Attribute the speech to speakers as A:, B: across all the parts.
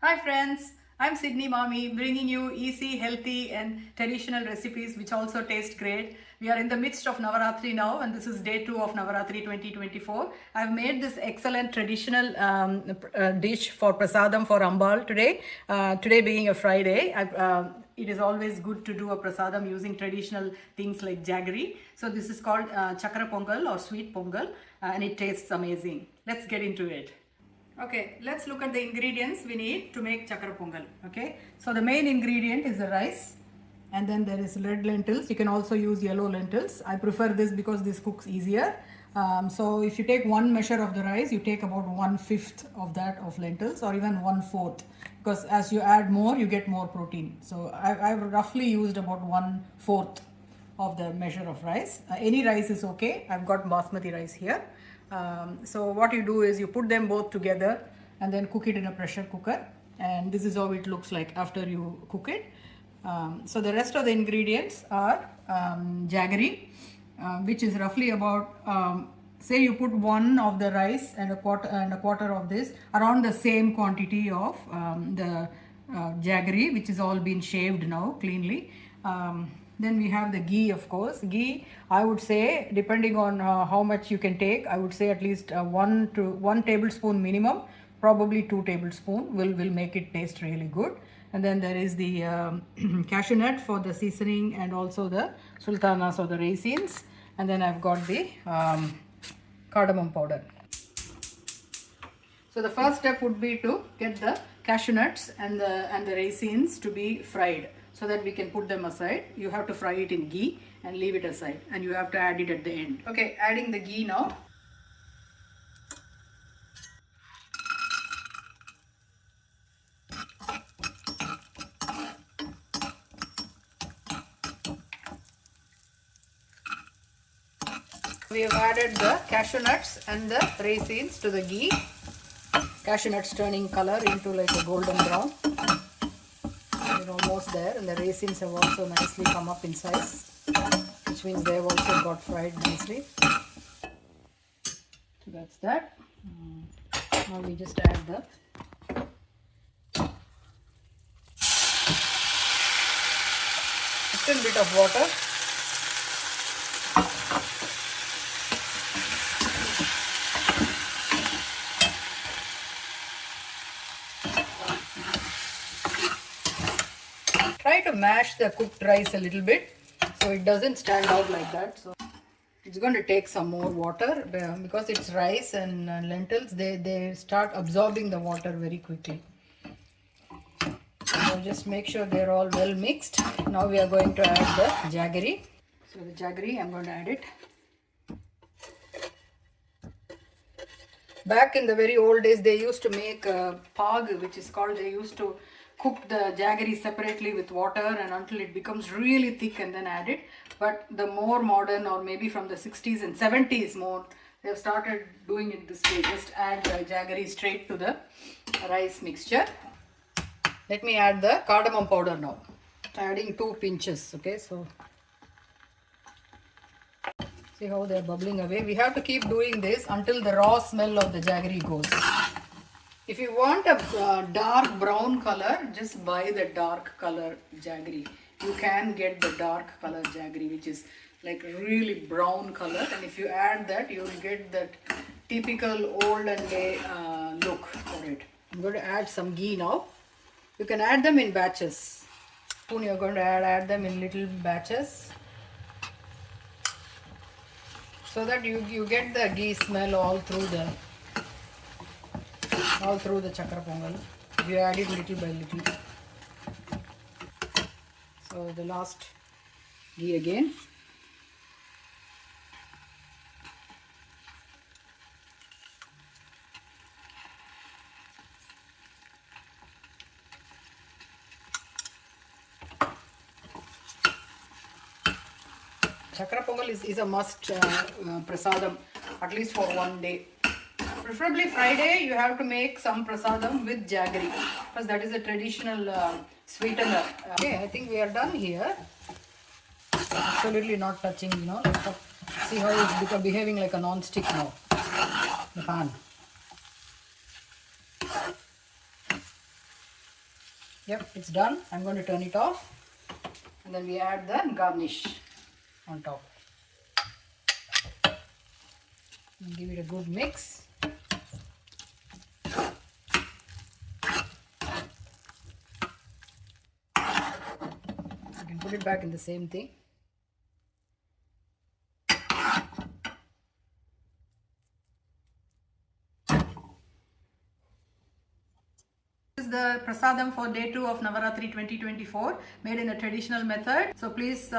A: Hi friends, I'm Sydney Mommy bringing you easy, healthy and traditional recipes which also taste great. We are in the midst of Navaratri now and this is day 2 of Navaratri 2024. I've made this excellent traditional dish for Prasadam for Ambal today. Today being a Friday, it is always good to do a prasadam using traditional things like jaggery. So this is called Sakkara Pongal or sweet Pongal and it tastes amazing. Let's get into it. Okay, let's look at the ingredients we need to make Sakkara Pongal. Okay, so the main ingredient is the rice and then there is red lentils. You can also use yellow lentils. I prefer this because this cooks easier. So if you take one measure of the rice, you take about 1/5 of that of lentils or even 1/4 because as you add more, you get more protein. So I've roughly used about 1/4 of the measure of rice. Any rice is okay. I've got basmati rice here. So what you do is you put them both together and then cook it in a pressure cooker, and this is how it looks like after you cook it. So the rest of the ingredients are jaggery, which is roughly about say you put one of the rice and a quarter of this, around the same quantity of the jaggery, which is all been shaved now cleanly. Then we have the ghee, of course. Ghee, I would say, depending on how much you can take, I would say at least 1 tablespoon minimum, probably 2 tablespoons will make it taste really good. And then there is the cashew nut for the seasoning and also the sultanas or the raisins. And then I've got the cardamom powder. So the first step would be to get the cashew nuts and the raisins to be fried, so that we can put them aside. You have to fry it in ghee and leave it aside, and you have to add it at the end. Okay, adding the ghee now. We have added the cashew nuts and the raisins to the ghee. Cashew nuts turning color into like a golden brown. They're almost there, and the raisins have also nicely come up in size, which means they've also got fried nicely. So that's that. Now we just add the little bit of water. Try to mash the cooked rice a little bit so it doesn't stand out like that. So it's going to take some more water because it's rice and lentils. They start absorbing the water very quickly. So just make sure they're all well mixed. Now we are going to add the jaggery. So the jaggery, I'm going to add it. Back in the very old days, they used to make a pag, which is called, they used to cook the jaggery separately with water and until it becomes really thick and then add it. But the more modern, or maybe from the 60s and 70s more, they've started doing it this way. Just add the jaggery straight to the rice mixture. Let me add the cardamom powder now. Adding 2 pinches. Okay, so see how they're bubbling away. We have to keep doing this until the raw smell of the jaggery goes. If you want a dark brown color, just buy the dark color jaggery. You can get the dark color jaggery, which is like really brown color, and if you add that, you will get that typical olden day look for it. I'm going to add some ghee now. You can add them in batches. Spoon, you're going to add them in little batches, so that you get the ghee smell all through the Sakkara Pongal. You add it little by little. So the last ghee again. Sakkara Pongal is a must prasadam, at least for one day. Preferably Friday, you have to make some prasadam with jaggery because that is a traditional sweetener. Okay, I think we are done here. Absolutely not touching, See how it's behaving like a non-stick now, the pan. Yep, it's done. I'm going to turn it off. And then we add the garnish on top. And give it a good mix. You can put it back in the same thing. This is the prasadam for day 2 of Navaratri 2024, made in a traditional method. So please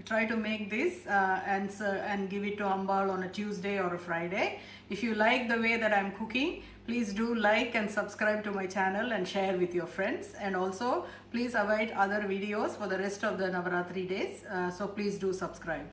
A: try to make this and give it to Ambal on a Tuesday or a Friday. If you like the way that I'm cooking, please do like and subscribe to my channel and share with your friends. And also please await other videos for the rest of the Navaratri days. So please do subscribe.